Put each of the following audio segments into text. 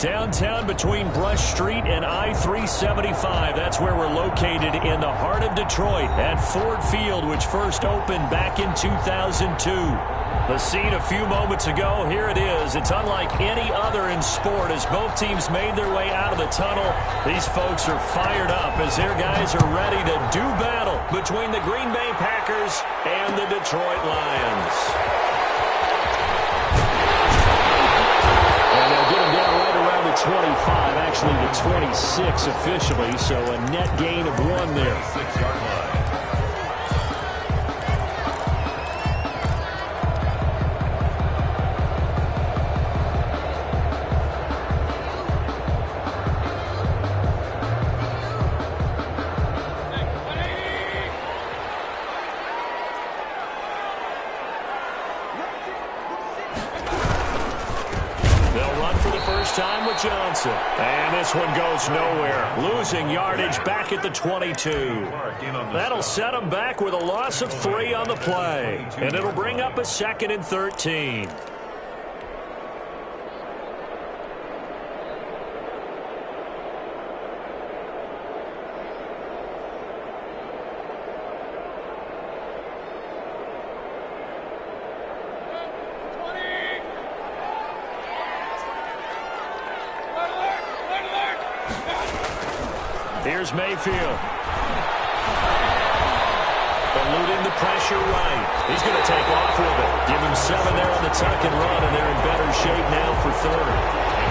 Downtown between Brush Street and I-375. That's where we're located in the heart of Detroit at Ford Field, which first opened back in 2002. The scene a few moments ago, here it is. It's unlike any other in sport as both teams made their way out of the tunnel. These folks are fired up as their guys are ready to do battle between the Green Bay Packers and the Detroit Lions. And they'll get him down right around the 25, actually the 26 officially, so a net gain of 1 there. 6-yard line. Time with Johnson. And this one goes nowhere. Losing yardage back at the 22. That'll set him back with a loss of 3 on the play. And it'll bring up a 2nd and 13. Here's Mayfield. Eluding the pressure right. He's going to take off with it. Give him 7 there on the tuck and run, and they're in better shape now for 3rd.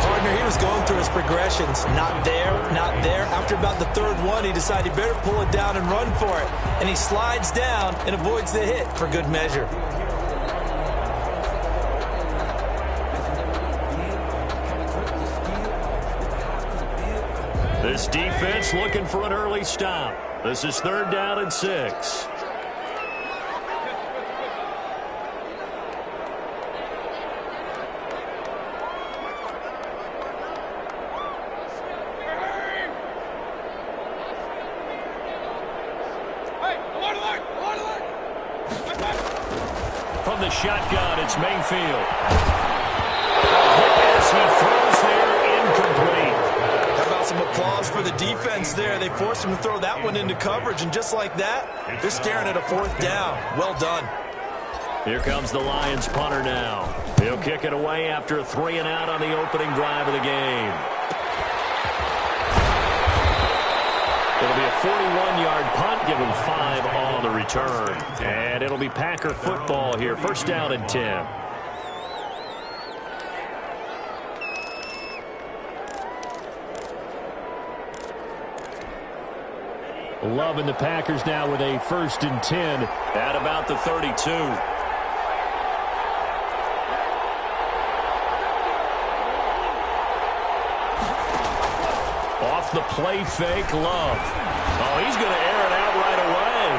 Partner, he was going through his progressions. Not there, not there. After about the 3rd one, he decided he better pull it down and run for it. And he slides down and avoids the hit for good measure. This defense looking for an early stop. This is 3rd down and 6. From the shotgun, it's Mayfield. As he throws there, incomplete. Some applause for the defense there. They forced him to throw that one into coverage, and just like that, they're staring at a 4th down. Well done. Here comes the Lions punter now. He'll kick it away after a 3 and out on the opening drive of the game. It'll be a 41-yard punt, give him 5 on the return. And it'll be Packer football here. 1st down and 10. Loving the Packers now with a 1st and 10 at about the 32. Off the play fake, Love. Oh, he's going to air it out right away.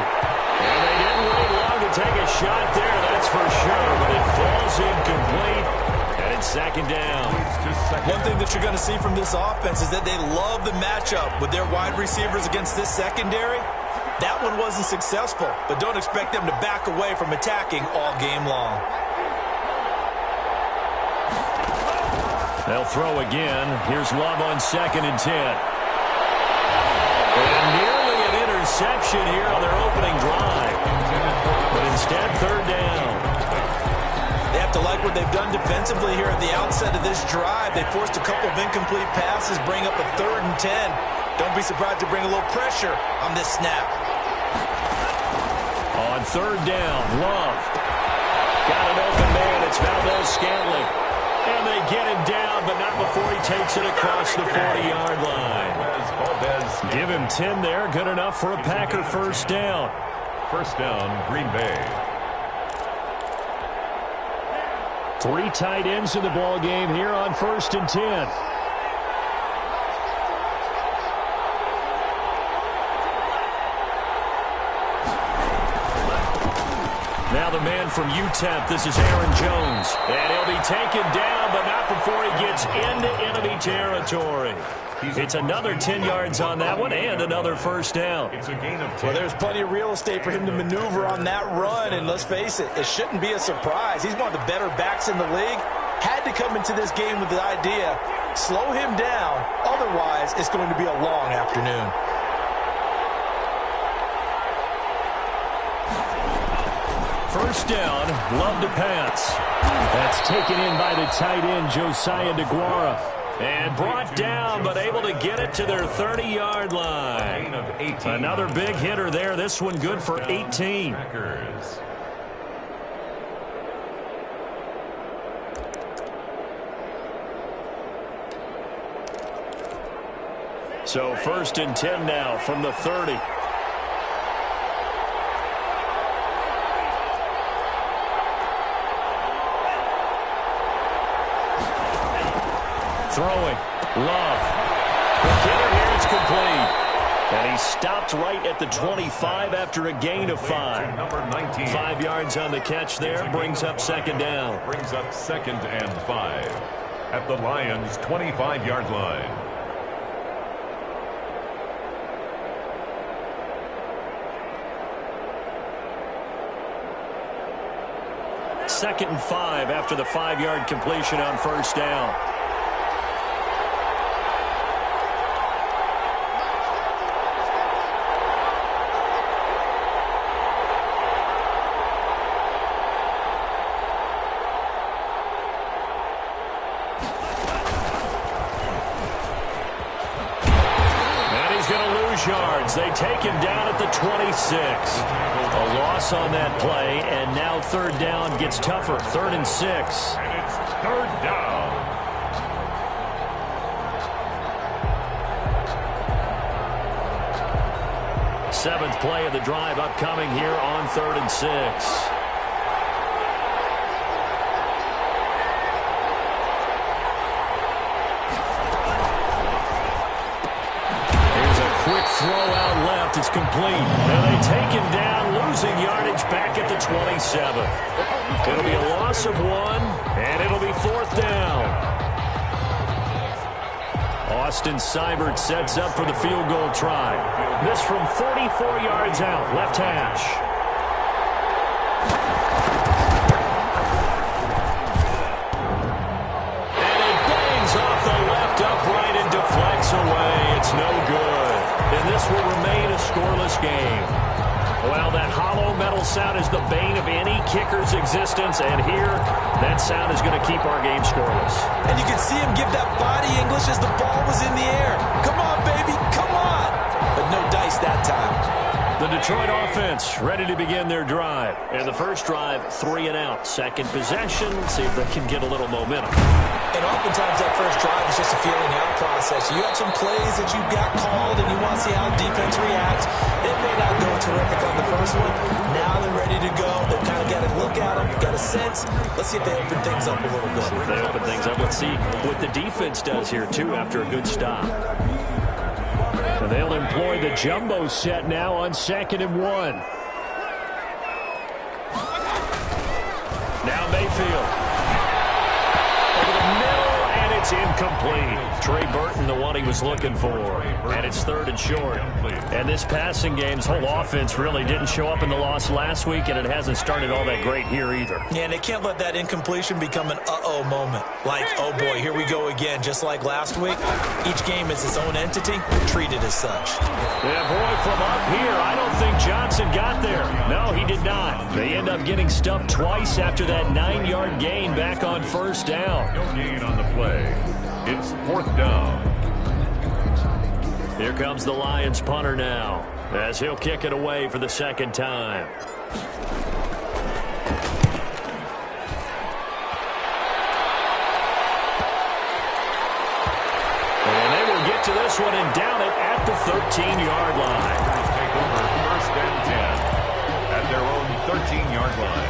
And they didn't wait long to take a shot there, that's for sure. But it falls incomplete. And it's 2nd down. One thing that you're going to see from this offense is that they love the matchup with their wide receivers against this secondary. That one wasn't successful, but don't expect them to back away from attacking all game long. They'll throw again. Here's Love on 2nd and 10. And nearly an interception here on their opening drive. But instead, 3rd down. They have to like what they've done defensively here at the outset of this drive. They forced a couple of incomplete passes, bring up a 3rd and 10. Don't be surprised to bring a little pressure on this snap. On 3rd down, Love. Got an open man. It's Valdez-Scantling. And they get him down, but not before he takes it across the 40-yard line. Give him 10 there. Good enough for a Packer 1st down. 1st down, Green Bay. 3 tight ends in the ball game here on 1st and 10. Now the man from UTEP, this is Aaron Jones. And he'll be taken down, but not before he gets into enemy territory. It's another 10 yards on that one and another 1st down. It's a gain of 10. Well, there's plenty of real estate for him to maneuver on that run, and let's face it, it shouldn't be a surprise. He's one of the better backs in the league. Had to come into this game with the idea Slow him down. Otherwise, it's going to be a long afternoon. First down, love to pass. That's taken in by the tight end, Josiah DeGuara. And brought down, but able to get it to their 30-yard line. Another big hitter there. This one good for 18. So 1st and 10 now from the 30. Throwing. Love. The hitter here is complete. And he stopped right at the 25 after a gain of 5. Number 19. 5 yards on the catch there. Brings up 2nd down. Brings up 2nd and 5 at the Lions' 25-yard line. Second and 5 after the 5-yard completion on 1st down. Yards. They take him down at the 26. A loss on that play, and now 3rd down gets tougher. 3rd and 6. And it's 3rd down. Seventh play of the drive upcoming here on 3rd and 6. Throw out left. It's complete. And they take him down, losing yardage back at the 27. It'll be a loss of 1, and it'll be 4th down. Austin Seibert sets up for the field goal try. This from 44 yards out, left hash. And it bangs off the left upright and deflects away. It's no good. And this will remain a scoreless game. Well, that hollow metal sound is the bane of any kicker's existence, and here, that sound is going to keep our game scoreless. And you can see him give that body English as the ball was in the air. Come on, baby, come on! But no dice that time. The Detroit offense ready to begin their drive. And the first drive, 3 and out. Second possession, see if they can get a little momentum. And oftentimes that first drive is just a feeling out process. You have some plays that you've got called and you want to see how defense reacts. It may not go terrific on the first one. Now they're ready to go. They've kind of got a look at them, got a sense. Let's see if they open things up a little bit. If they open things up, let's see what the defense does here, too, after a good stop. And they'll employ the jumbo set now on 2nd and 1. Now Mayfield. Over the middle, and it's incomplete. Trey Burton, the one he was looking for. And it's 3rd and short. And this passing game's whole offense really didn't show up in the loss last week, and it hasn't started all that great here either. Yeah, and they can't let that incompletion become an uh-oh moment. Like, oh boy, here we go again, just like last week. Each game is its own entity, treated as such. Yeah, boy, from up here, I don't think Johnson got there. No, he did not. They end up getting stuffed twice after that 9-yard gain back on 1st down. No gain on the play. It's 4th down. Here comes the Lions punter now, as he'll kick it away for the 2nd time. And they will get to this one and down it at the 13-yard line. Take over 1st and 10 at their own 13-yard line.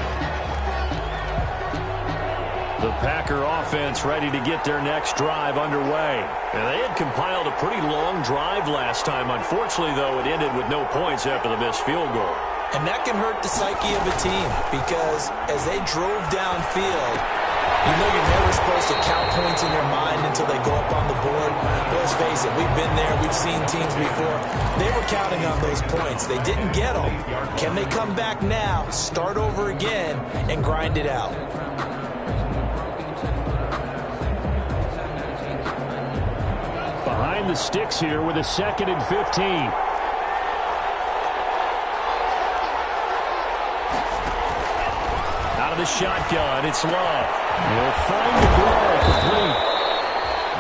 The Packer offense ready to get their next drive underway. And they had compiled a pretty long drive last time. Unfortunately, though, it ended with no points after the missed field goal. And that can hurt the psyche of a team because as they drove downfield, you know you're never supposed to count points in your mind until they go up on the board. Let's face it, we've been there. We've seen teams before. They were counting on those points. They didn't get them. Can they come back now, start over again, and grind it out? behind the sticks here with a 2nd and 15. Out of the shotgun, it's Love. He'll find the goal complete.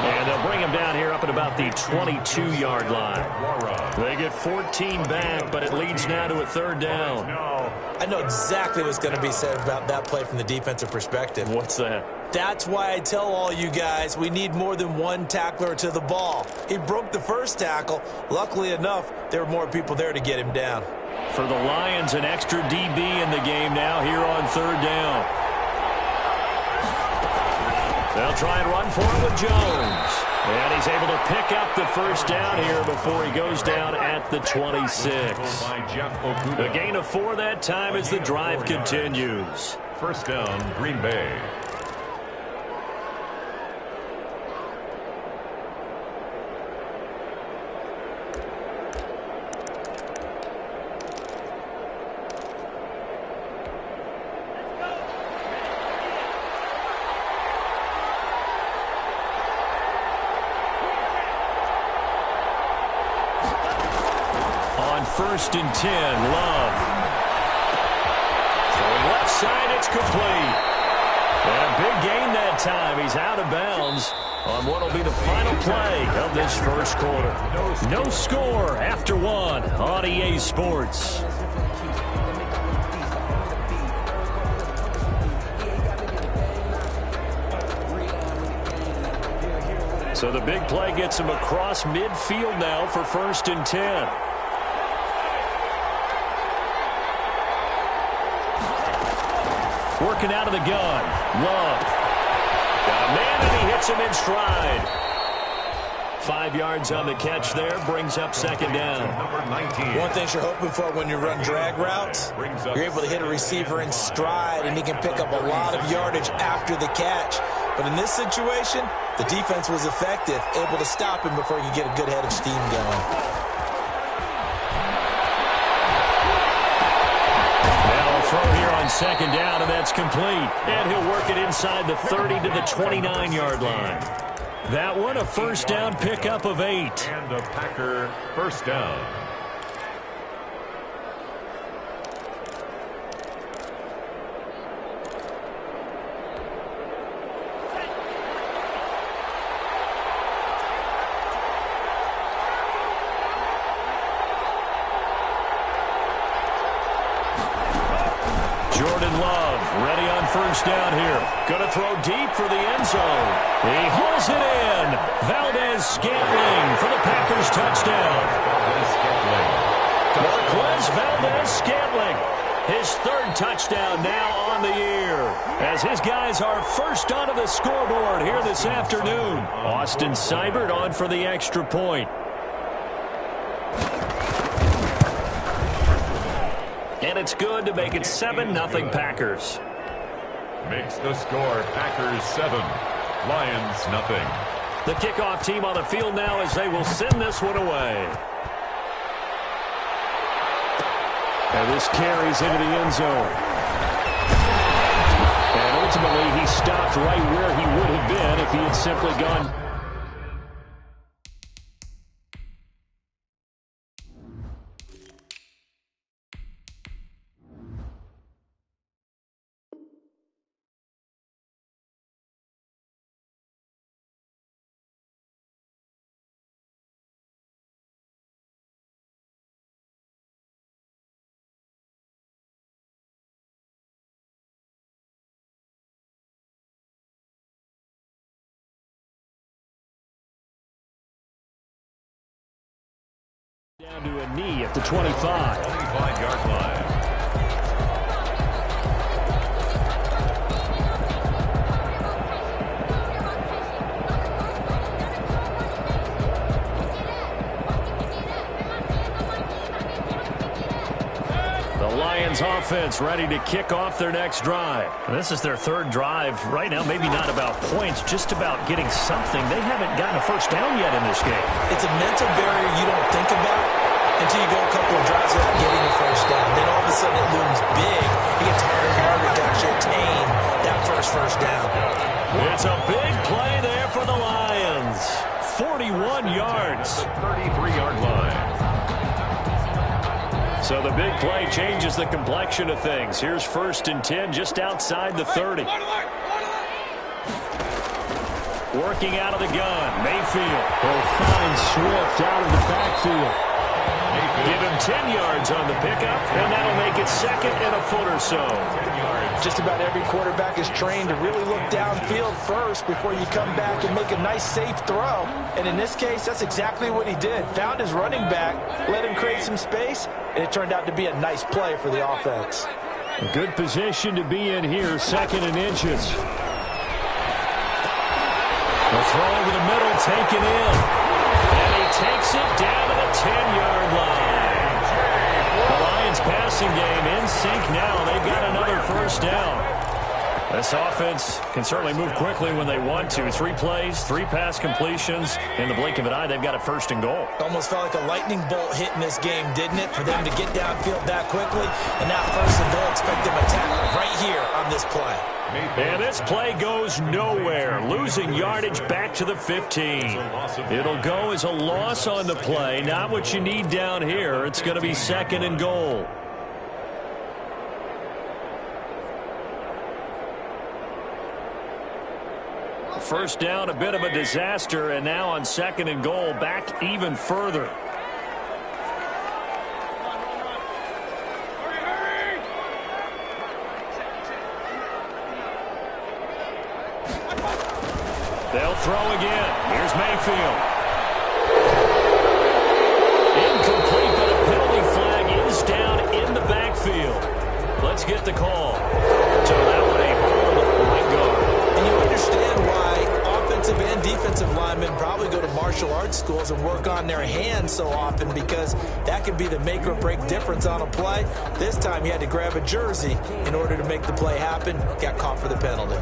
And they'll bring him down here up at about the 22-yard line. They get 14 back, but it leads now to a 3rd down. I know exactly what's going to be said about that play from the defensive perspective. What's that? That's why I tell all you guys we need more than one tackler to the ball. He broke the first tackle. Luckily enough, there were more people there to get him down. For the Lions, an extra DB in the game now here on 3rd down. They'll try and run for it with Jones. And he's able to pick up the 1st down here before he goes down at the 26. The gain of 4 that time as the drive continues. 1st down, Green Bay. On 1st and 10, Love. From left side, it's complete. And a big gain that time. He's out of bounds on what will be the final play of this 1st quarter. No score after 1 on EA Sports. So the big play gets him across midfield now for 1st and 10. Working out of the gun. Love. Got a man, and he hits him in stride. 5 yards on the catch there. Brings up 2nd down. One thing you're hoping for when you run drag routes, you're able to hit a receiver in stride, and he can pick up a lot of yardage after the catch. But in this situation, the defense was effective, able to stop him before he could get a good head of steam going. Here on 2nd down, and that's complete. And he'll work it inside the 30 to the 29-yard line. That one, a 1st down pickup of 8. And a Packer 1st down. Jordan Love, ready on 1st down here. Going to throw deep for the end zone. He hauls it in. Valdez-Scantling for the Packers touchdown. Marquez Valdez-Scantling, his 3rd touchdown now on the year, as his guys are first onto the scoreboard here this afternoon. Austin Seibert on for the extra point. And it's good to make it 7-0 Packers. Makes the score Packers 7, Lions nothing. The kickoff team on the field now as they will send this one away. And this carries into the end zone. And ultimately he stopped right where he would have been if he had simply gone. Down to a knee at the 25. 25-yard line. The Lions offense ready to kick off their next drive. This is their 3rd drive right now. Maybe not about points, just about getting something. They haven't gotten a 1st down yet in this game. It's a mental barrier you don't think about until you go a couple of drives without getting a 1st down. Then all of a sudden it looms big. It gets harder and harder to actually attain that first down. It's a big play there for the Lions. 41 31 yards. The 33-yard line. So the big play changes the complexion of things. Here's 1st and 10 just outside the 30. Working out of the gun, Mayfield. He'll find Swift out of the backfield. Give him 10 yards on the pickup, and that'll make it 2nd and a foot or so. Just about every quarterback is trained to really look downfield first before you come back and make a nice, safe throw. And in this case, that's exactly what he did. Found his running back, let him create some space, and it turned out to be a nice play for the offense. A good position to be in here, 2nd and inches. The throw over the middle, taken in. And he takes it down to the 10-yard line. The Lions passing game in sync now. They've got another 1st down. This offense can certainly move quickly when they want to. 3 plays, 3 pass completions. In the blink of an eye, they've got a 1st and goal. Almost felt like a lightning bolt hit in this game, didn't it? For them to get downfield that quickly. And now 1st and goal, expect them to tackle right here on this play. And this play goes nowhere. Losing yardage back to the 15. It'll go as a loss on the play. Not what you need down here. It's going to be 2nd and goal. First down, a bit of a disaster, and now on 2nd and goal, back even further. They'll throw again. Here's Mayfield. Incomplete, but a penalty flag is down in the backfield. Let's get the call. So that one a hold right guard. And you understand why offensive and defensive linemen probably go to martial arts schools and work on their hands so often, because that can be the make or break difference on a play. This time he had to grab a jersey in order to make the play happen. Got caught for the penalty.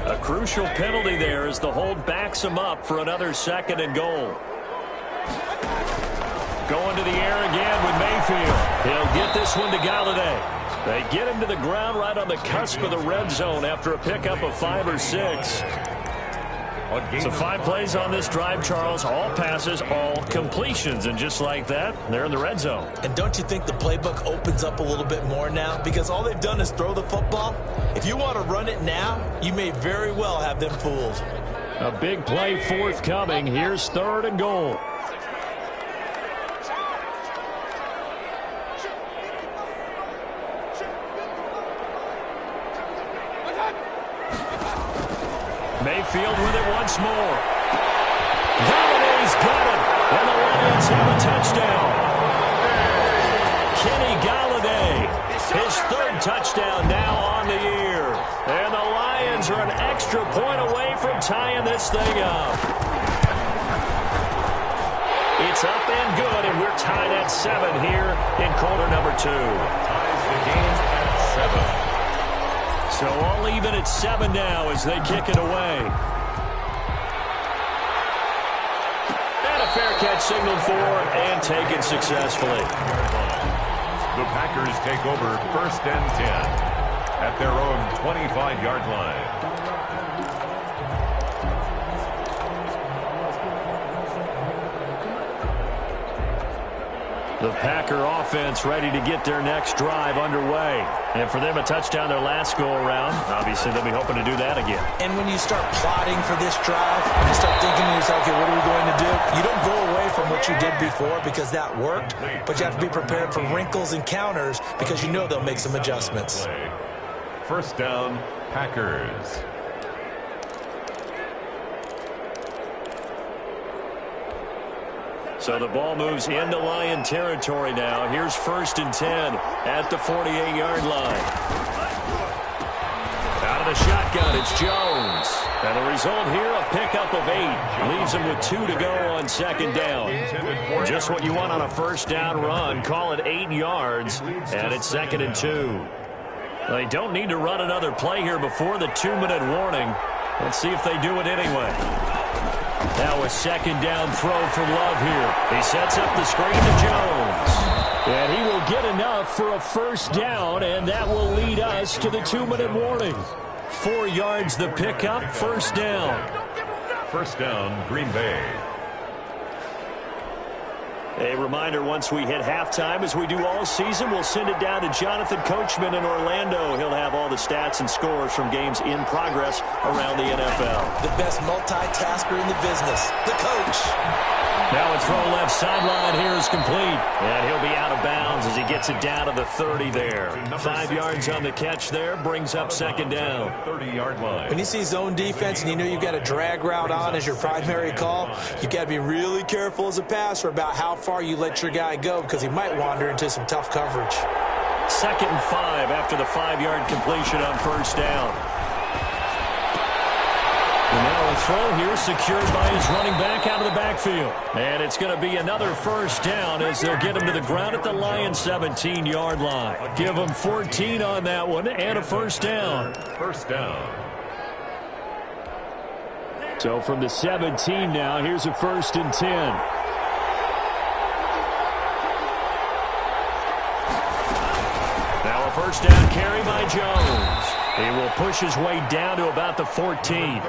A crucial penalty there as the hold backs him up for another 2nd and goal. Going to the air again with Mayfield. He'll get this one to Galladay. They get him to the ground right on the cusp of the red zone after a pickup of 5 or 6. So 5 plays on this drive, Charles. All passes, all completions. And just like that, they're in the red zone. And don't you think the playbook opens up a little bit more now? Because all they've done is throw the football. If you want to run it now, you may very well have them fooled. A big play forthcoming. Here's 3rd and goal. Mayfield with it once more. Galladay's got it, and the Lions have a touchdown. Kenny Galladay, his 3rd touchdown now on the year. And the Lions are an extra point away from tying this thing up. It's up and good, and we're tied at 7 here in quarter number 2. Ties the game at 7. So all even at 7 now as they kick it away. And a fair catch signaled for and taken successfully. The Packers take over 1st and 10 at their own 25-yard line. The Packer offense ready to get their next drive underway. And for them, a touchdown their last go-around. Obviously, they'll be hoping to do that again. And when you start plotting for this drive, you start thinking to yourself, okay, what are we going to do? You don't go away from what you did before because that worked, but you have to be prepared for wrinkles and counters because you know they'll make some adjustments. 1st down, Packers. So the ball moves into Lion territory now. Here's 1st and 10 at the 48-yard line. Out of the shotgun, it's Jones. And the result here, a pickup of 8. Leaves him with 2 to go on 2nd down. Just what you want on a 1st down run. Call it 8 yards, and it's 2nd and 2. They don't need to run another play here before the 2-minute warning. Let's see if they do it anyway. Now a 2nd down throw for Love here. He sets up the screen to Jones. And he will get enough for a 1st down, and that will lead us to the 2-minute warning. 4 yards the pickup, first down. First down, Green Bay. A reminder, once we hit halftime, as we do all season, we'll send it down to Jonathan Coachman in Orlando. He'll have all the stats and scores from games in progress around the NFL. The best multitasker in the business, the coach. Now a throw left sideline here is complete. And he'll be out of bounds as he gets it down to the 30 there. 5 yards on the catch there, brings up second down. 30-yard line. When you see zone defense and you know you've got a drag route on as your primary call, you got to be really careful as a passer about how far you let your guy go because he might wander into some tough coverage. 2nd and 5 after the 5-yard completion on first down. And now a throw here secured by his running back out of the backfield. And it's going to be another first down as they'll get him to the ground at the Lions' 17-yard line. Give him 14 on that one and a first down. First down. So from the 17 now, here's a 1st and 10. Now a first down carry by Jones. He will push his way down to about the 14.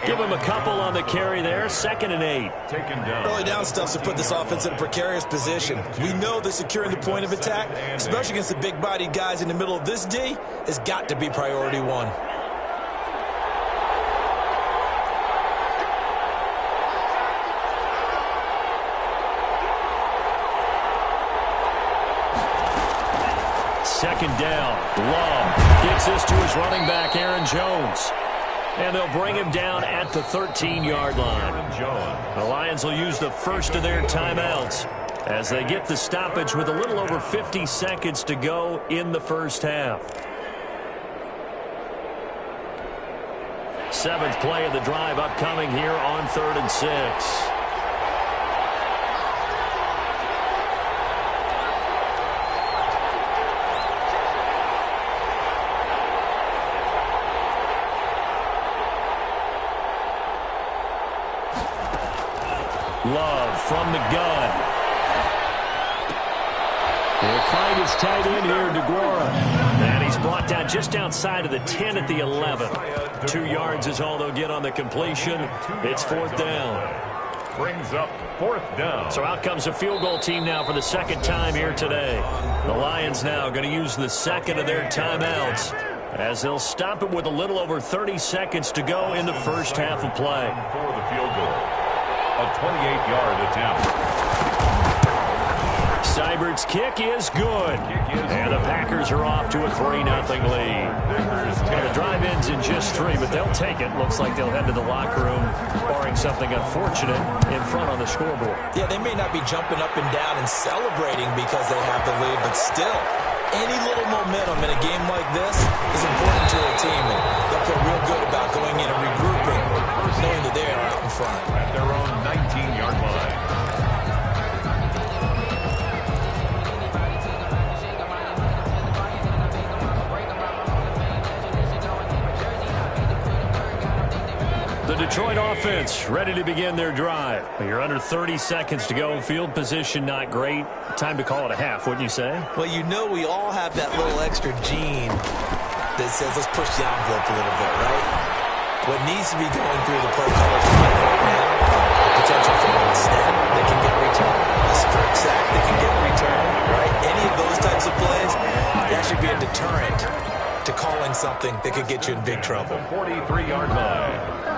Give him a couple on the carry there. 2nd and 8. Taken down. Early down stuff to put this offense in a precarious position. We know that securing the point of attack, especially against the big-bodied guys in the middle of this D, has got to be priority one. Second down. Love gets this to his running back, Aaron Jones. And they'll bring him down at the 13-yard line. The Lions will use the first of their timeouts as they get the stoppage with a little over 50 seconds to go in the first half. 7th play of the drive upcoming here on 3rd and 6. Love from the gun. He'll find his tight end here, DeGuara. And he's brought down just outside of the 10 at the 11. 2 yards is all they'll get on the completion. It's 4th down. Brings up 4th down. So out comes a field goal team now for the 2nd time here today. The Lions now going to use the 2nd of their timeouts as they'll stop it with a little over 30 seconds to go in the first half of play. For the field goal. A 28-yard attempt. Seibert's kick is good. And the Packers are off to a 3-0 lead. Well, the drive ends in just 3, but they'll take it. Looks like they'll head to the locker room, barring something unfortunate, in front on the scoreboard. Yeah, they may not be jumping up and down and celebrating because they have the lead, but still, any little momentum in a game like this is important to a team, and they'll feel real good about going in and regrouping, knowing that they are out in front. At their own 19-yard line. The Detroit offense ready to begin their drive. You're under 30 seconds to go. Field position not great. Time to call it a half, wouldn't you say? Well, you know we all have that little extra gene that says let's push the envelope a little bit, right? What needs to be going through the play callers right now, potential for a snap that can get returned, a strip sack that can get returned, right? Any of those types of plays, that should be a deterrent to calling something that could get you in big trouble. 43-yard line.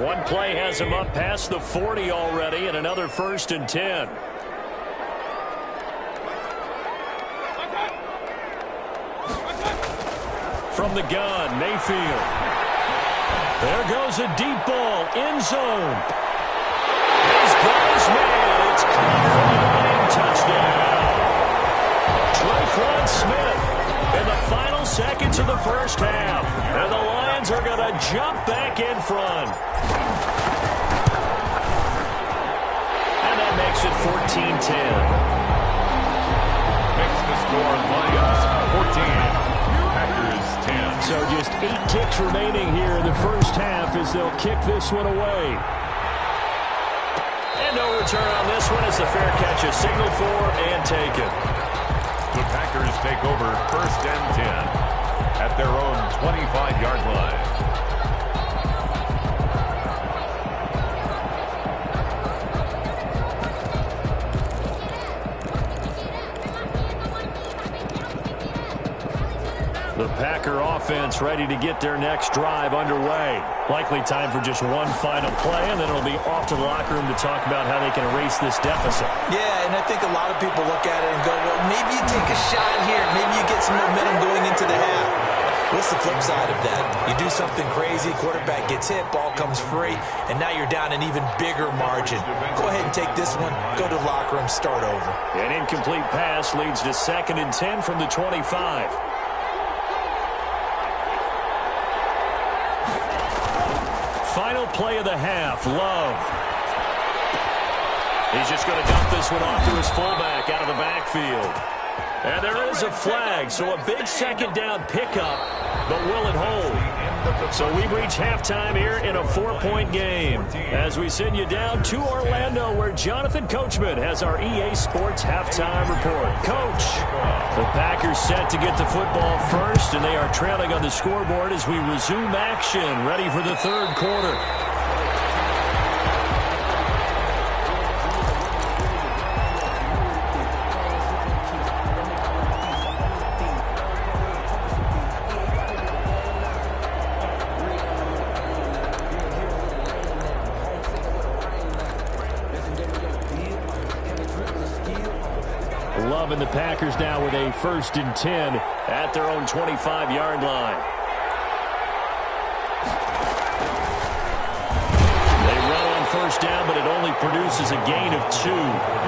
One play has him up past the 40 already, and another 1st and 10. From the gun, Mayfield. There goes a deep ball, end zone. He's got his man. It's caught for the Lion touchdown. Tre'Quan Smith in the final seconds of the first half. And the Lions are going to jump back in front. And that makes it 14-10. Makes the score Lions 14. Packers 10. So just 8 ticks remaining here in the first half as they'll kick this one away. And no return on this one as the fair catch is signaled for and taken. The Packers take over 1st and 10 at their own 25-yard line. The Packer offense ready to get their next drive underway. Likely time for just one final play, and then it'll be off to the locker room to talk about how they can erase this deficit. Yeah, and I think a lot of people look at it and go, well, maybe you take a shot here. Maybe you get some momentum going into the half. What's the flip side of that? You do something crazy, quarterback gets hit, ball comes free, and now you're down an even bigger margin. Go ahead and take this one, go to the locker room, start over. An incomplete pass leads to 2nd and 10 from the 25. Final play of the half, Love. He's just going to dump this one off to his fullback out of the backfield. And there is a flag, so a big 2nd down pickup, but will it hold? So we've reached halftime here in a 4-point game as we send you down to Orlando where Jonathan Coachman has our EA Sports halftime report. Coach, the Packers set to get the football first, and they are trailing on the scoreboard as we resume action, ready for the 3rd quarter. Love and the Packers now with a 1st and 10 at their own 25-yard line. They run on 1st down, but it only produces a gain of 2.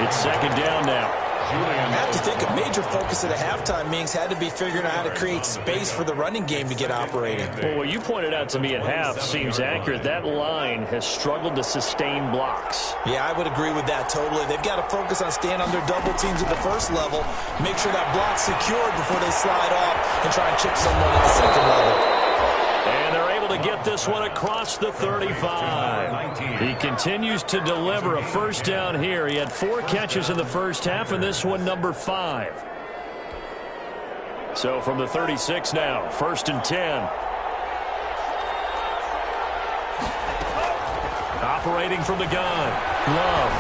It's 2nd down now. I have to think a major focus at a halftime means had to be figuring out how to create space for the running game to get operating. Well, what you pointed out to me at half seems accurate. That line has struggled to sustain blocks. Yeah, I would agree with that totally. They've got to focus on staying under double teams at the 1st level, make sure that block's secured before they slide off and try and chip someone at the 2nd level. And they're able to get this one across the 35. He continues to deliver a 1st down here. He had 4 catches in the 1st half, and this one number 5. So from the 36 now, 1st and 10. Operating from the gun, Love.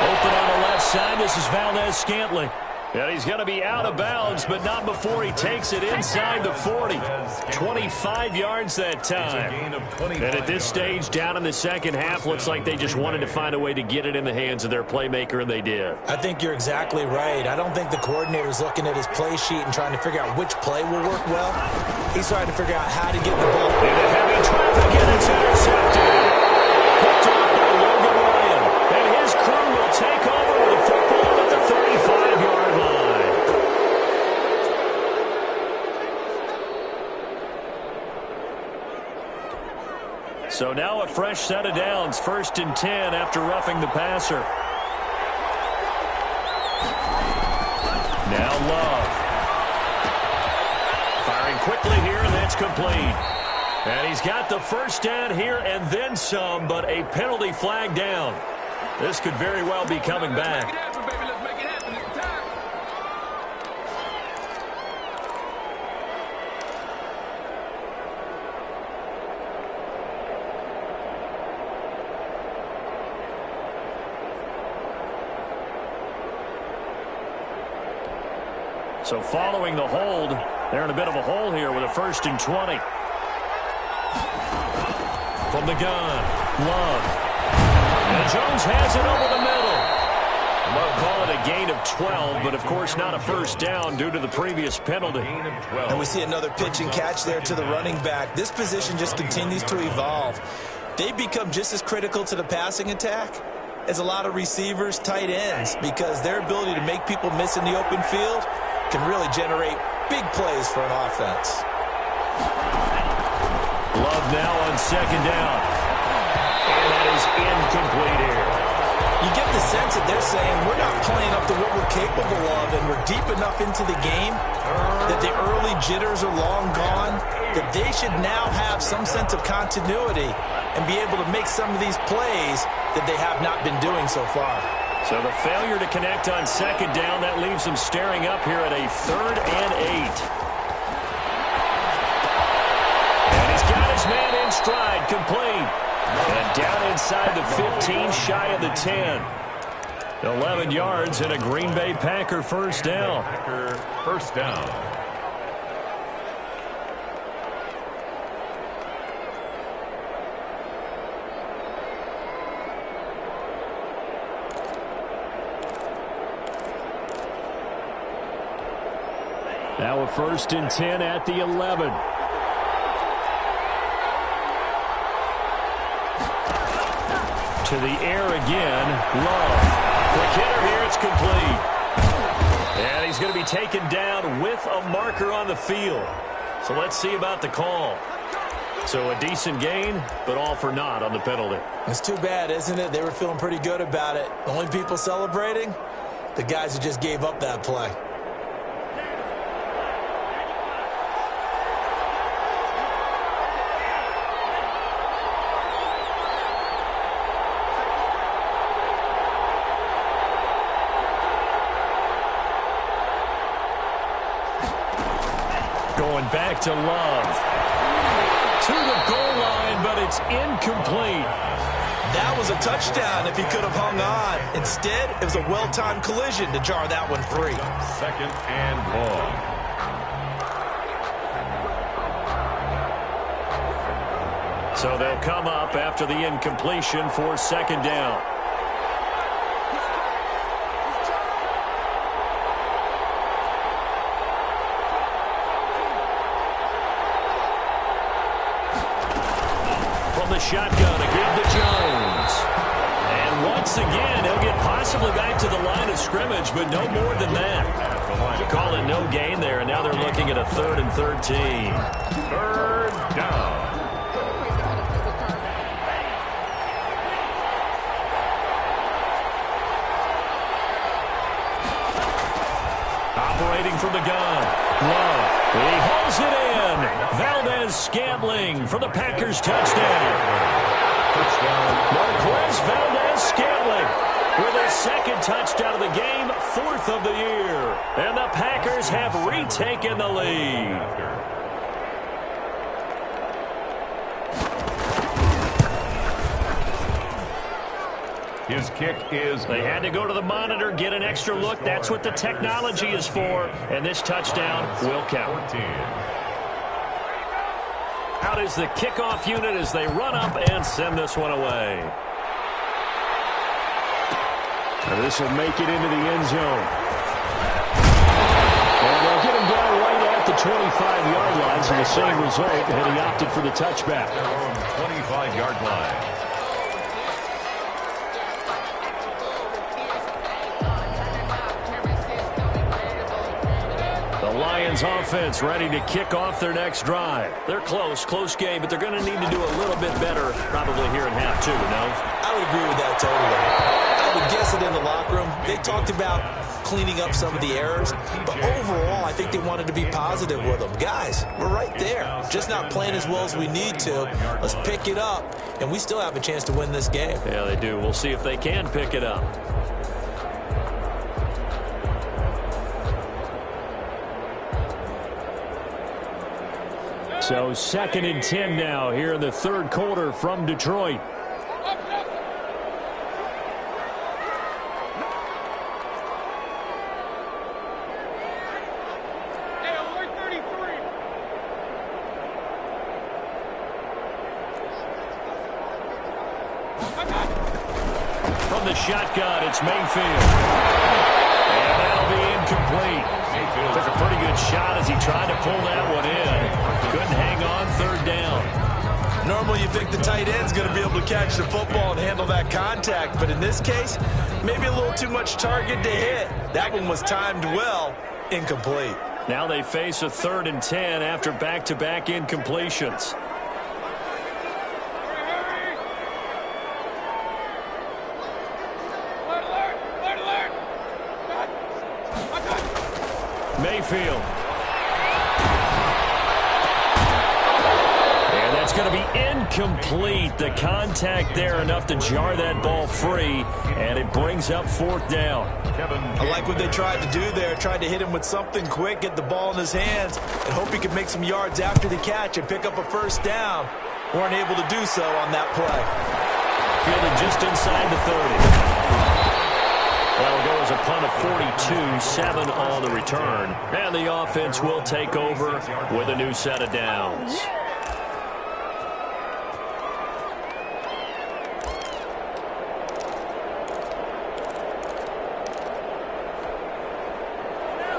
Open on the left side, this is Valdez-Scantling. And he's going to be out of bounds, but not before he takes it inside the 40. 25 yards that time. And at this stage, down in the 2nd half, looks like they just wanted to find a way to get it in the hands of their playmaker, and they did. I think you're exactly right. I don't think the coordinator's looking at his play sheet and trying to figure out which play will work well. He's trying to figure out how to get the ball. Into heavy traffic, and it's intercepted. Picked off by Logan Ryan. And his crew will take over with the football at the 35-yard line. So now a fresh set of downs, 1st and 10 after roughing the passer. Now Love. Firing quickly here, and that's complete. And he's got the 1st down here and then some, but a penalty flag down. This could very well be coming back. So following the hold, they're in a bit of a hole here with a 1st and 20. From the gun, Love. And Jones has it over the middle. Love call it a gain of 12, but of course not a 1st down due to the previous penalty. And we see another pitch and catch there to the running back. This position just continues to evolve. They become just as critical to the passing attack as a lot of receivers, tight ends, because their ability to make people miss in the open field can really generate big plays for an offense. Love now on 2nd down. And that is incomplete here. You get the sense that they're saying we're not playing up to what we're capable of, and we're deep enough into the game that the early jitters are long gone, that they should now have some sense of continuity and be able to make some of these plays that they have not been doing so far. So the failure to connect on second down, that leaves them staring up here at a 3rd and 8. And he's got his man in stride, complete. And down inside the 15, shy of the 10. 11 yards and a Green Bay Packer first down. Packer first down. Now a 1st and 10 at the 11. To the air again. Love. Quick hitter here. It's complete. And he's going to be taken down with a marker on the field. So let's see about the call. So a decent gain, but all for naught on the penalty. It's too bad, isn't it? They were feeling pretty good about it. The only people celebrating, the guys who just gave up that play. Going back to Love. To the goal line, but it's incomplete. That was a touchdown if he could have hung on. Instead, it was a well-timed collision to jar that one free. 2nd and long. So they'll come up after the incompletion for 2nd down. The shotgun again to Jones. And once again, he'll get possibly back to the line of scrimmage, but no more than that. You call it no gain there, and now they're looking at a 3rd and 13. 3rd down. Operating from the gun. Love. He holds it in. Valdez-Scantling for the Packers touchdown. Marquez Valdez-Scantling with his 2nd touchdown of the game, 4th of the year. And the Packers have retaken the lead. His kick is They had to go to the monitor, get an extra look. That's what the technology is for. And this touchdown will count. 14. Out is the kickoff unit as they run up and send this one away. And this will make it into the end zone. And they'll get him down right at the 25-yard line. So the same result, and he opted for the touchback. 25-yard line. Lions offense ready to kick off their next drive. They're close game, but they're going to need to do a little bit better probably here in half 2, no? I would agree with that totally. I would guess it in the locker room. They talked about cleaning up some of the errors, but overall, I think they wanted to be positive with them. Guys, we're right there. Just not playing as well as we need to. Let's pick it up, and we still have a chance to win this game. Yeah, they do. We'll see if they can pick it up. So 2nd and 10 now here in the 3rd quarter from Detroit. From the shotgun, it's Mayfield. And that'll be incomplete. Took a pretty good shot as he tried to pull that one in. Couldn't hang on, 3rd down. Normally you think the tight end's going to be able to catch the football and handle that contact, but in this case, maybe a little too much target to hit. That one was timed well, incomplete. Now they face a 3rd and 10 after back-to-back incompletions. Mayfield. And That's going to be incomplete. The contact there enough to jar that ball free, and it brings up fourth down. I like what they tried to do there. Tried to hit him with something quick, get the ball in his hands, and hope he could make some yards after the catch and pick up a first down. Weren't able to do so on that play. Fielded just inside the 30. That'll go as a punt of 42, 7 on the return. And the offense will take over with a new set of downs.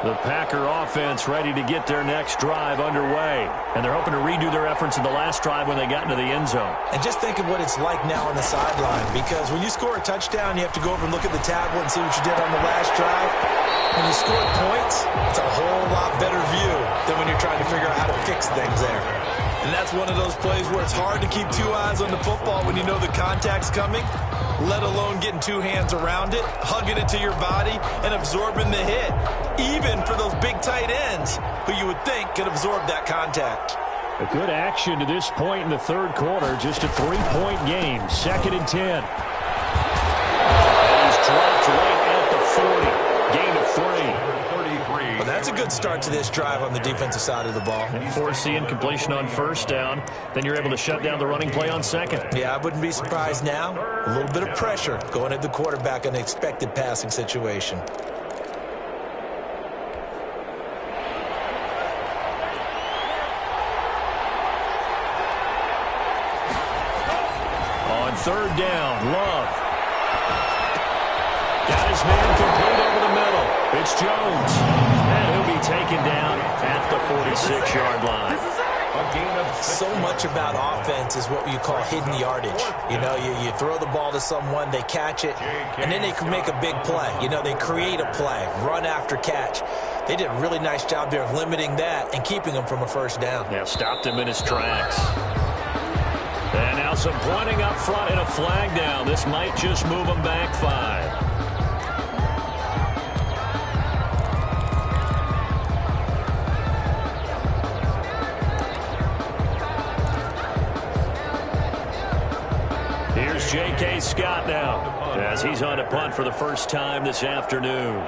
The Packer offense ready to get their next drive underway. And they're hoping to redo their efforts in the last drive when they got into the end zone. And just think of what it's like now on the sideline. Because when you score a touchdown, you have to go over and look at the tablet and see what you did on the last drive. When you score points, it's a whole lot better view than when you're trying to figure out how to fix things there. And that's one of those plays where it's hard to keep two eyes on the football when you know the contact's coming, let alone getting two hands around it, hugging it to your body, and absorbing the hit, even for those big tight ends who you would think could absorb that contact. A good action to this point in the third quarter, just a 3-point game, 2nd and 10. And he's dropped right at the 40, gain of 3. Well, that's a good start to this drive on the defensive side of the ball. Force the incompletion on first down. Then you're able to shut down the running play on second. Yeah, I wouldn't be surprised now. A little bit of pressure going at the quarterback in an expected passing situation. On third down, Love. Got his man complete over the middle. It's Jones. And he'll be taken down at the 46-yard line. So much about offense is what you call hidden yardage. You know, you throw the ball to someone, they catch it, and then they can make a big play. You know, they create a play, run after catch. They did a really nice job there of limiting that and keeping him from a first down. Yeah, stopped him in his tracks. And now some pointing up front and a flag down. This might just move him back 5. Here's J.K. Scott now as he's on a punt for the first time this afternoon.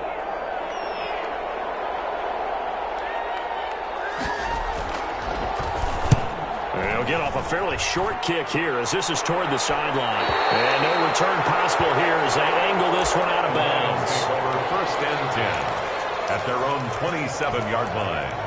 He'll get off a fairly short kick here as this is toward the sideline. And no return possible here as they angle this one out of bounds. Over 1st and 10 at their own 27-yard line.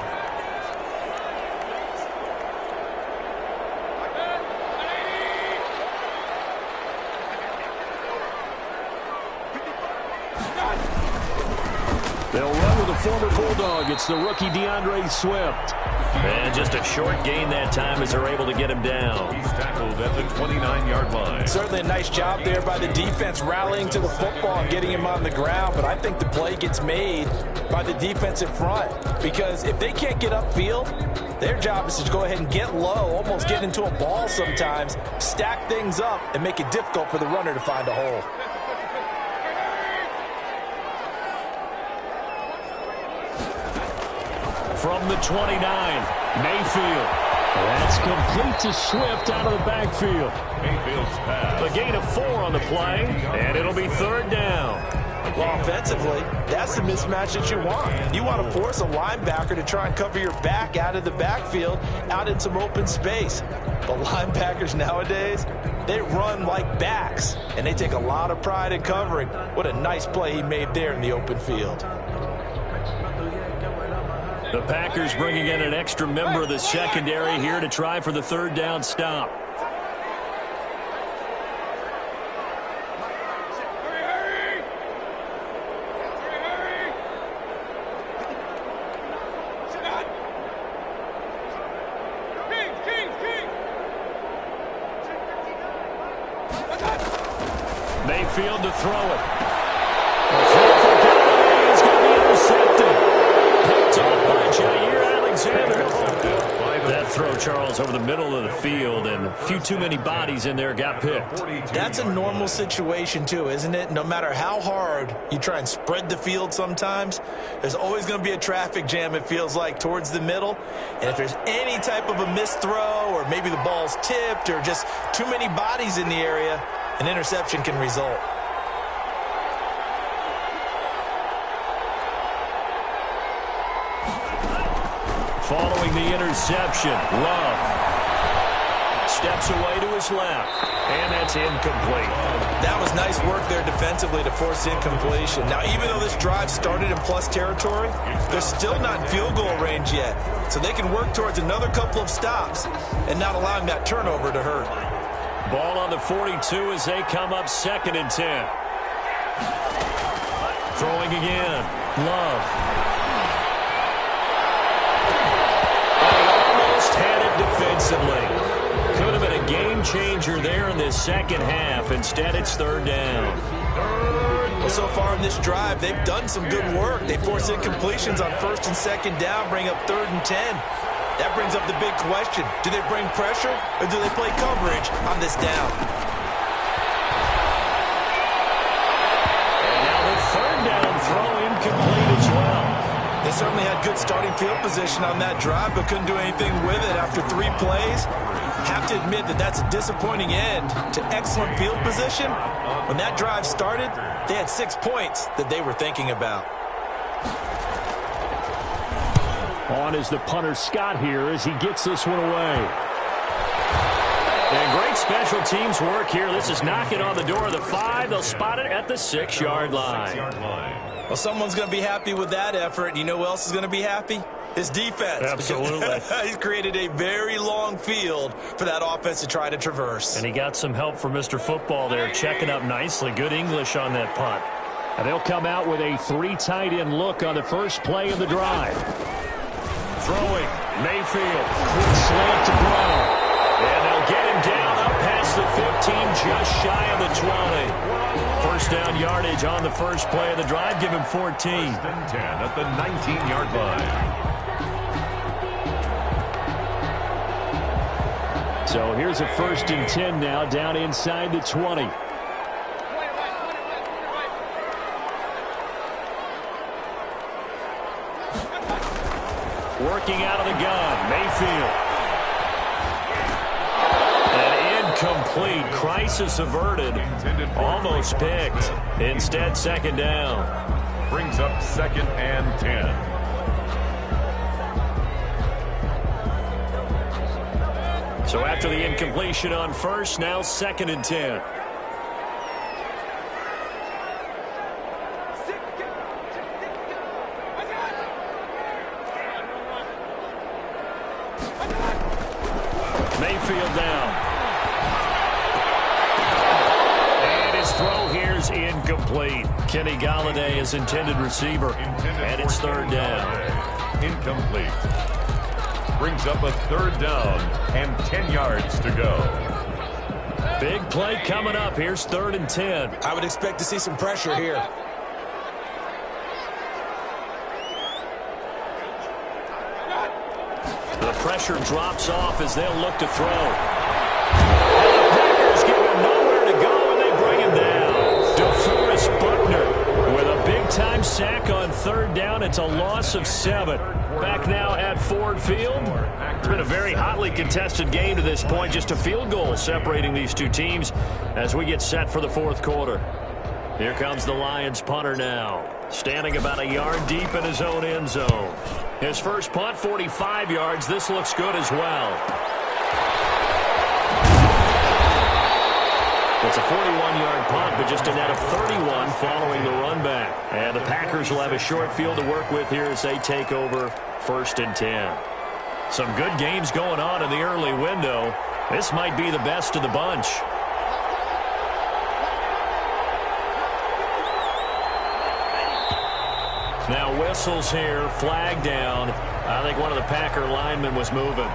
They'll run with a former Bulldog. It's the rookie DeAndre Swift. And just a short gain that time as they're able to get him down. He's tackled at the 29-yard line. Certainly a nice job there by the defense rallying to the football and getting him on the ground. But I think the play gets made by the defensive front. Because if they can't get upfield, their job is to go ahead and get low, almost get into a ball sometimes, stack things up, and make it difficult for the runner to find a hole. From the 29, Mayfield. That's complete to Swift out of the backfield. Mayfield's pass. A gain of 4 on the play, and it'll be 3rd down. Well, offensively, that's the mismatch that you want. You want to force a linebacker to try and cover your back out of the backfield, out in some open space. The linebackers nowadays, they run like backs, and they take a lot of pride in covering. What a nice play he made there in the open field. The Packers bringing in an extra member of the secondary here to try for the 3rd down stop. Mayfield to throw it. The throw for Galloway is going to be intercepted. Picked off by Jair Alexander. That throw, Charles, over the middle of the field, and a few too many bodies in there got picked. That's a normal situation, too, isn't it? No matter how hard you try and spread the field sometimes, there's always going to be a traffic jam, it feels like, towards the middle. And if there's any type of a missed throw, or maybe the ball's tipped, or just too many bodies in the area, an interception can result. Following the interception, Love steps away to his left, and that's incomplete. That was nice work there defensively to force incompletion. Now, even though this drive started in plus territory, they're still not in field goal range yet, so they can work towards another couple of stops and not allowing that turnover to hurt. Ball on the 42 as they come up 2nd and 10. Throwing again, Love. Defensively. Could have been a game changer there in this second half. Instead, it's 3rd down. Well, so far in this drive, they've done some good work. They force incompletions on 1st and 2nd down, bring up 3rd and 10. That brings up the big question. Do they bring pressure, or do they play coverage on this down? And now the 3rd down throw incomplete as well. They certainly had good starting field position on that drive, but couldn't do anything with it after 3 plays. Have to admit that that's a disappointing end to excellent field position. When that drive started, they had 6 points that they were thinking about. On is the punter Scott here as he gets this one away. And great special teams work here. This is knocking on the door of the 5. They'll spot it at the 6-yard line. Well, someone's going to be happy with that effort. You know who else is going to be happy? His defense. Absolutely. He's created a very long field for that offense to try to traverse. And he got some help from Mr. Football there, checking up nicely. Good English on that punt. And they'll come out with a 3 tight end look on the first play of the drive. Throwing, Mayfield, quick slant to Brown. And they'll get him down up past the 15, just shy of the 20. First down yardage on the first play of the drive. Give him 14. 1st and 10 at the 19-yard line. So here's a 1st and 10 now, down inside the 20. Working out of the gun, Mayfield. And incomplete. Crisis averted. Almost picked. Instead, 2nd down. Brings up 2nd and 10. So after the incompletion on 1st, now 2nd and 10. Mayfield down. And his throw here is incomplete. Kenny Galladay is intended receiver. And it's 3rd down. Incomplete. Brings up a 3rd down and 10 yards to go. Big play coming up. Here's 3rd and 10. I would expect to see some pressure here. The pressure drops off as they'll look to throw. And the Packers give him nowhere to go, and they bring him down. DeForest Buckner with a big-time sack on 3rd down. It's a loss of 7. Back now at Ford Field. It's been a very hotly contested game to this point. Just a field goal separating these two teams as we get set for the 4th quarter. Here comes the Lions punter now, standing about a yard deep in his own end zone. His first punt, 45 yards. This looks good as well. It's a 41-yard punt, but just a net of 31 following the run back. And the Packers will have a short field to work with here as they take over 1st and 10. Some good games going on in the early window. This might be the best of the bunch. Now whistles here, flag down. I think one of the Packer linemen was moving.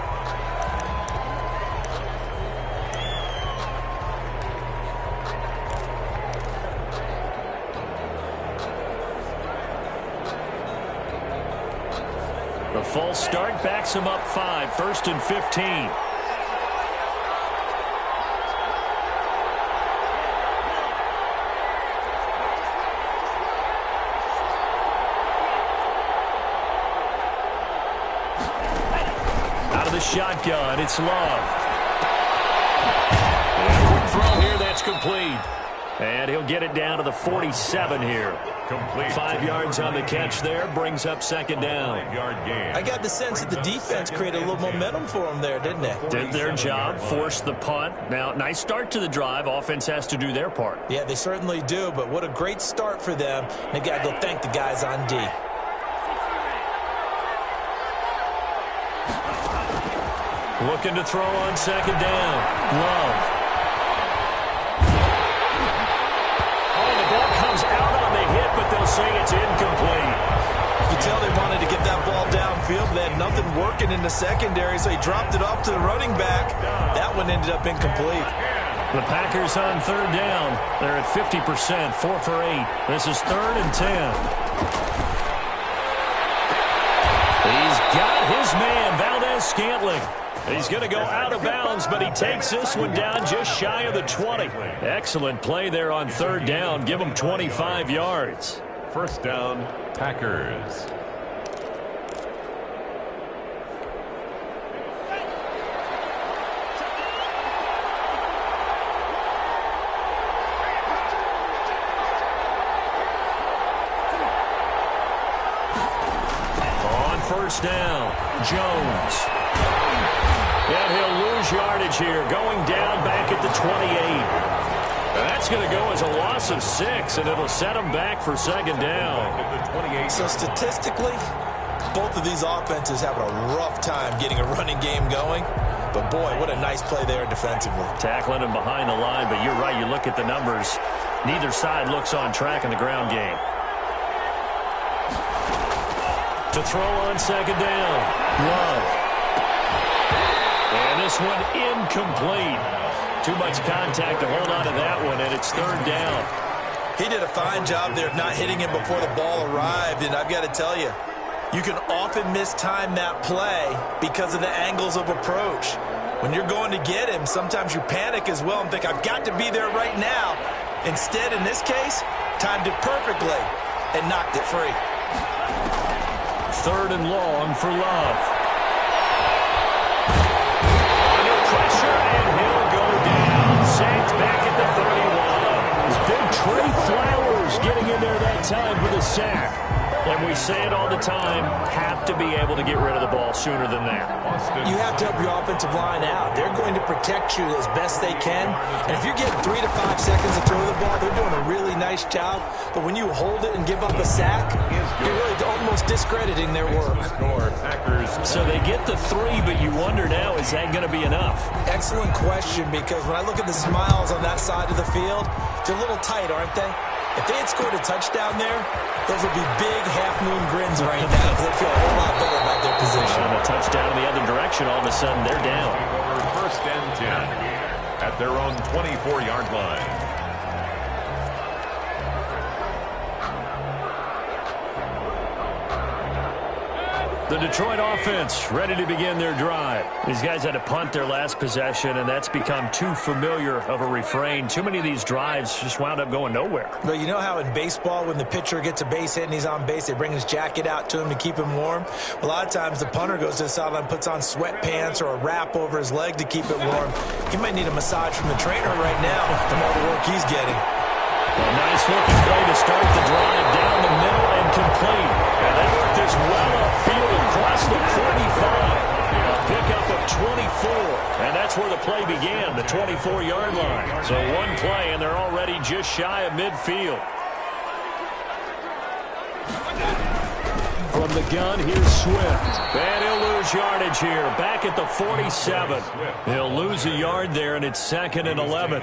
The false start backs him up 5, 1st and 15. The shotgun, it's Love. And quick throw here, that's complete. And he'll get it down to the 47 here. Complete. 5 yards on the catch there, brings up 2nd down. 5-yard gain. I got the sense that the defense created a little momentum for them there, didn't they? Did their job, forced the punt. Now, nice start to the drive. Offense has to do their part. Yeah, they certainly do, but what a great start for them. And they got to go thank the guys on D. Looking to throw on 2nd down. Love. Oh, the ball comes out on the hit, but they'll say it's incomplete. You can tell they wanted to get that ball downfield. They had nothing working in the secondary, so he dropped it off to the running back. That one ended up incomplete. The Packers on 3rd down. They're at 50%, 4 for 8. This is 3rd and 10. He's got his man, Valdez-Scantling. He's going to go out of bounds, but he takes this one down just shy of the 20. Excellent play there on 3rd down. Give him 25 yards. 1st down, Packers. On 1st down, Jones. And he'll lose yardage here, going down back at the 28. And that's going to go as a loss of 6, and it'll set him back for 2nd down. So statistically, both of these offenses having a rough time getting a running game going. But, boy, what a nice play there defensively. Tackling him behind the line, but you're right. You look at the numbers. Neither side looks on track in the ground game. To throw on 2nd down, Love. And this one incomplete. Too much contact to hold on to that one, and it's 3rd down. He did a fine job there of not hitting him before the ball arrived, and I've got to tell you, you can often mistime that play because of the angles of approach. When you're going to get him, sometimes you panic as well and think, I've got to be there right now. Instead, in this case, timed it perfectly and knocked it free. 3rd and long for Love. Pressure, and he'll go down. Sacked back at the 31. It's big Trey Flowers getting in there that time for the sack. And we say it all the time, have to be able to get rid of the ball sooner than that. You have to help your offensive line out. They're going to protect you as best they can. And if you're getting 3 to 5 seconds to throw the ball, they're doing a really nice job. But when you hold it and give up a sack, you're really almost discrediting their work. So they get the 3, but you wonder now, is that going to be enough? Excellent question, because when I look at the smiles on that side of the field, they're a little tight, aren't they? If they had scored a touchdown there, those would be big half-moon grins right now because they feel a whole lot better about their position. And a touchdown in the other direction, all of a sudden they're down. 1st and 10 at their own 24-yard line. The Detroit offense ready to begin their drive. These guys had to punt their last possession, and that's become too familiar of a refrain. Too many of these drives just wound up going nowhere. Well, you know how in baseball, when the pitcher gets a base hit and he's on base, they bring his jacket out to him to keep him warm? A lot of times the punter goes to the sideline, puts on sweatpants or a wrap over his leg to keep it warm. He might need a massage from the trainer right now from all the work he's getting. A nice looking play to start the drive down the middle and complete. And they worked this well upfield across the 45. A pickup of 24. And that's where the play began, the 24-yard line. So one play, and they're already just shy of midfield. From the gun, here's Swift. And he'll lose yardage here, back at the 47. He'll lose a yard there, and it's 2nd and 11.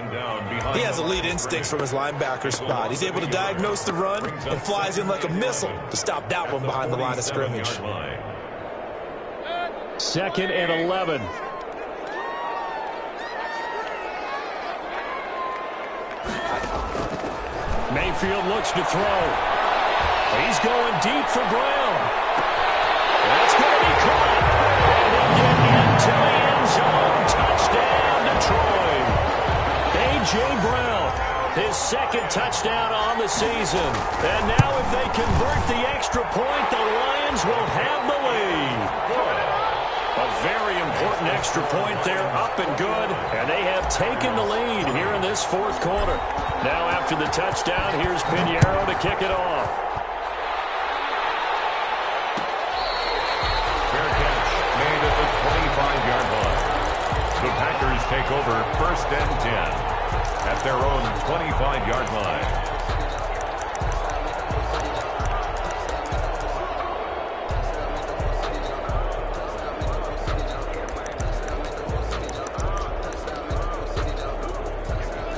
He has elite instincts from his linebacker spot. He's able to diagnose the run and flies in like a missile to stop that one behind the line of scrimmage. 2nd and 11. Mayfield looks to throw. He's going deep for Brown. That's going to be caught. And he'll get into the end zone. Touchdown, Detroit. A.J. Brown, his second touchdown on the season. And now if they convert the extra point, the Lions will have the lead. A very important extra point there, up and good. And they have taken the lead here in this fourth quarter. Now after the touchdown, here's Pinheiro to kick it off. Fair catch made at the 25-yard line. The Packers take over first and 10 at their own 25-yard line.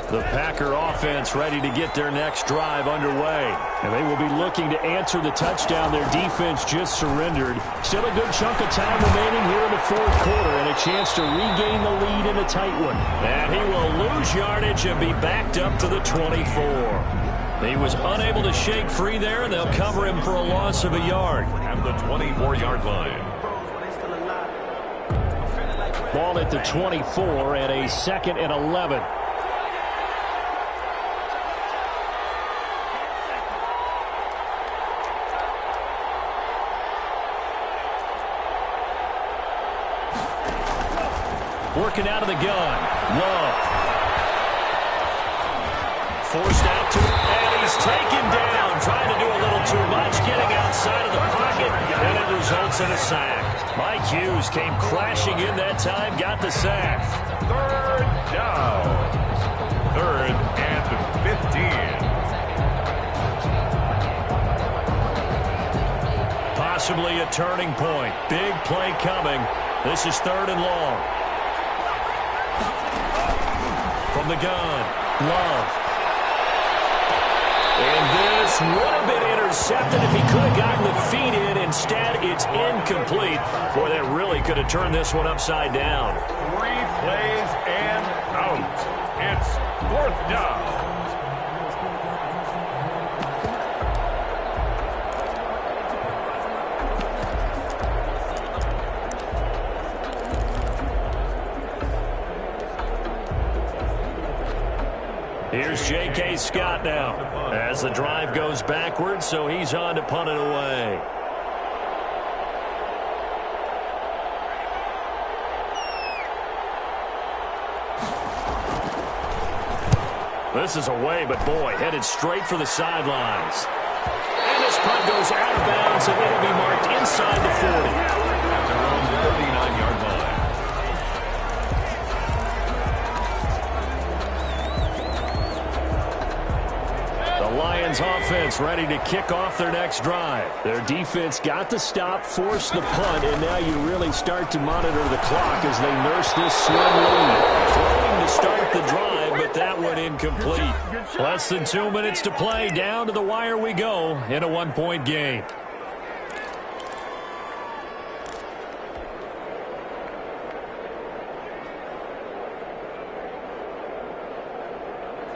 The Packer offense ready to get their next drive underway. And they will be looking to answer the touchdown their defense just surrendered. Still a good chunk of time remaining here in the fourth quarter and a chance to regain the lead in a tight one. And he will lose yardage and be backed up to the 24. He was unable to shake free there, and they'll cover him for a loss of a yard. At the 24-yard line. Ball at the 24 and a 2nd and 11. Working out of the gun. Love. Forced out to him, and he's taken down. Trying to do a little too much, getting outside of the pocket, and it results in a sack. Mike Hughes came crashing in that time, got the sack. Third down. 3rd and 15. Possibly a turning point. Big play coming. This is 3rd and long. From the gun, Love. And this would have been intercepted if he could have gotten the feet in. Instead, it's incomplete. Boy, that really could have turned this one upside down. 3 plays and out. It's 4th down. Here's J.K. Scott now as the drive goes backwards, so he's on to punt it away. This is away, but boy, headed straight for the sidelines. And this punt goes out of bounds, and it'll be marked inside the 40. At their own 39-yard line. Lions offense ready to kick off their next drive. Their defense got the stop, forced the punt, and now you really start to monitor the clock as they nurse this slim lead. Throwing to start the drive, but that one incomplete. Less than 2 minutes to play. Down to the wire we go in a 1-point game.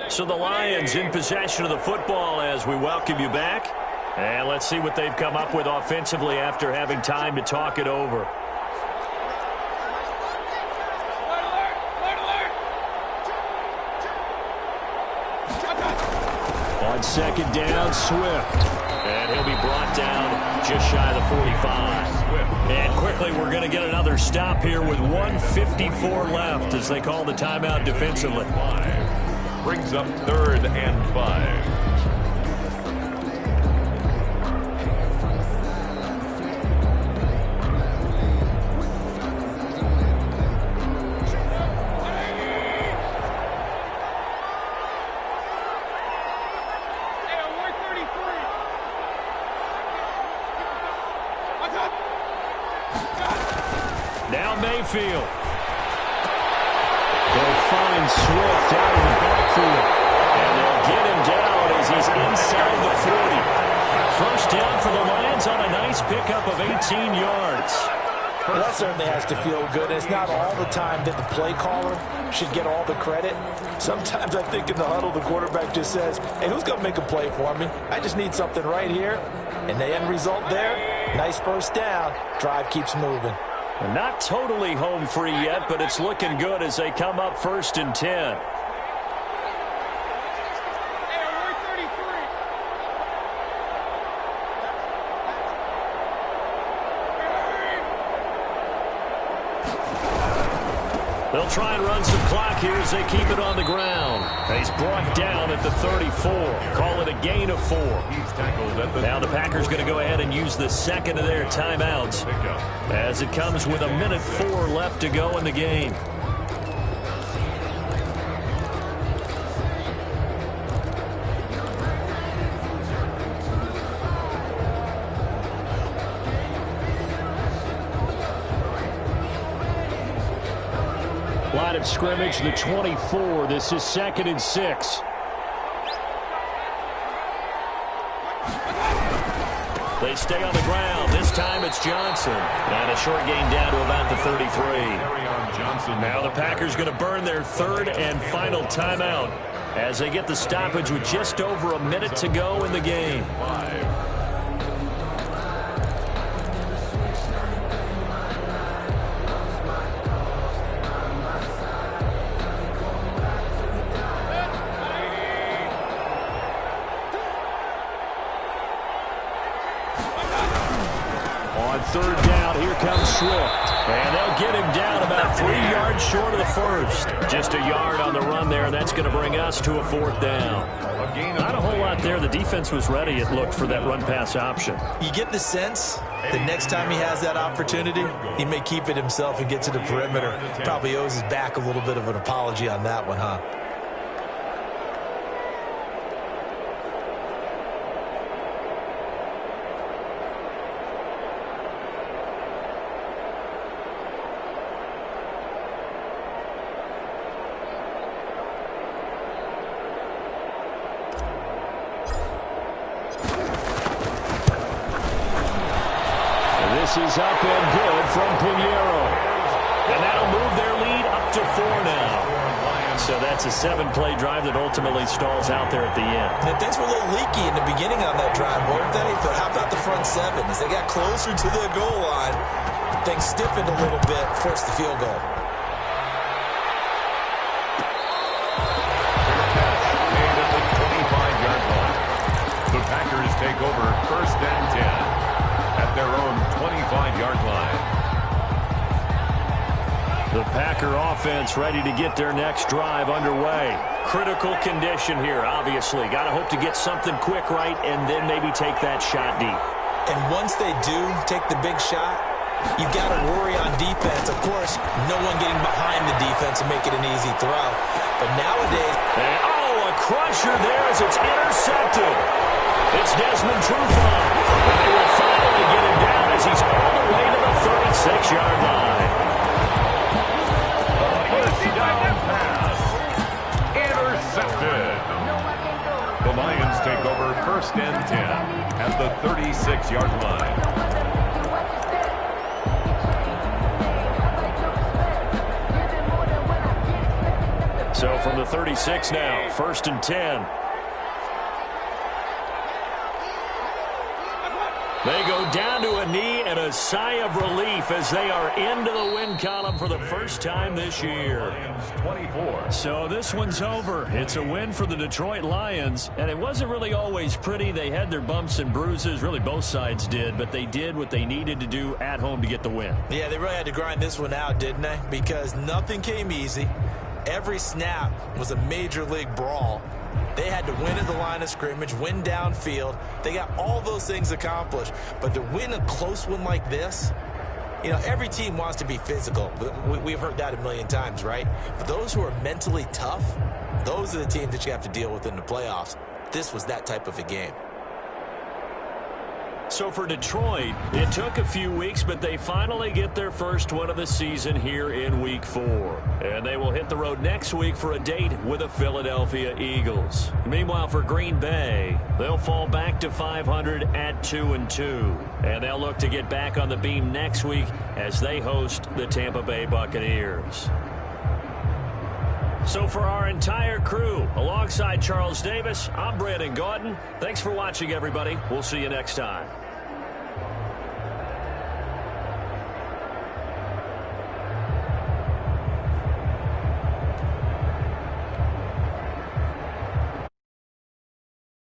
So the Lions in possession of the football as we welcome you back. And let's see what they've come up with offensively after having time to talk it over. On 2nd down, Swift. And he'll be brought down just shy of the 45. And quickly, we're going to get another stop here with 1:54 left as they call the timeout defensively. Brings up 3rd and 5. Now Mayfield. They'll find Swift out in the backfield. And they'll get him down as he's inside the 40. First down for the Lions on a nice pickup of 18 yards. Well, that certainly has to feel good. It's not all the time that the play caller should get all the credit. Sometimes I think in the huddle, the quarterback just says, hey, who's going to make a play for me? I just need something right here. And the end result there, nice first down. Drive keeps moving. Not totally home free yet, but it's looking good as they come up 1st and 10. They'll try and run some clock here as they keep it on the ground. He's brought down at the 34. Call it a gain of 4. Now the Packers going to go ahead and use the second of their timeouts as it comes with 1:04 left to go in the game. Line of scrimmage, the 24. This is 2nd and 6. They stay on the ground. This time it's Johnson. And a short gain down to about the 33. Now the Packers going to burn their 3rd and final timeout as they get the stoppage with just over 1 minute to go in the game. On 3rd down, here comes Swift. And they'll get him down about 3 yards short of the first. Just a yard on the run there, and that's going to bring us to a 4th down. Not a whole lot there. The defense was ready, it looked, for that run-pass option. You get the sense that next time he has that opportunity, he may keep it himself and get to the perimeter. Probably owes his back a little bit of an apology on that one, huh? This is up and good from Pinheiro. And that'll move their lead up to 4 now. So that's a 7-play drive that ultimately stalls out there at the end. And things were a little leaky in the beginning on that drive, weren't they? But how about the front 7? As they got closer to the goal line, things stiffened a little bit, forced the field goal. Made at the 25-yard line. The Packers take over 1st and 10. At their own 25-yard line. The Packer offense ready to get their next drive underway. Critical condition here, obviously. Got to hope to get something quick right and then maybe take that shot deep. And once they do take the big shot, you've got to worry on defense. Of course, no one getting behind the defense and make it an easy throw. But nowadays... And, a crusher there as it's intercepted. It's Desmond Trufant. And they will finally get him down as he's all the way to the 36-yard line. Touchdown pass. Intercepted. The Lions take over 1st and 10 at the 36-yard line. So from the 36 now, 1st and 10. They go down to a knee and a sigh of relief as they are into the win column for the first time this year. 24. So this one's over. It's a win for the Detroit Lions, and it wasn't really always pretty. They had their bumps and bruises. Really, both sides did, but they did what they needed to do at home to get the win. Yeah, they really had to grind this one out, didn't they? Because nothing came easy. Every snap was a major league brawl. They had to win at the line of scrimmage, win downfield. They got all those things accomplished. But to win a close one like this, you know, every team wants to be physical. We've heard that a million times, right? But those who are mentally tough, those are the teams that you have to deal with in the playoffs. This was that type of a game. So for Detroit, it took a few weeks, but they finally get their first one of the season here in Week 4. And they will hit the road next week for a date with the Philadelphia Eagles. Meanwhile, for Green Bay, they'll fall back to 500 at 2-2. And they'll look to get back on the beam next week as they host the Tampa Bay Buccaneers. So for our entire crew, alongside Charles Davis, I'm Brandon Gaudin. Thanks for watching, everybody. We'll see you next time.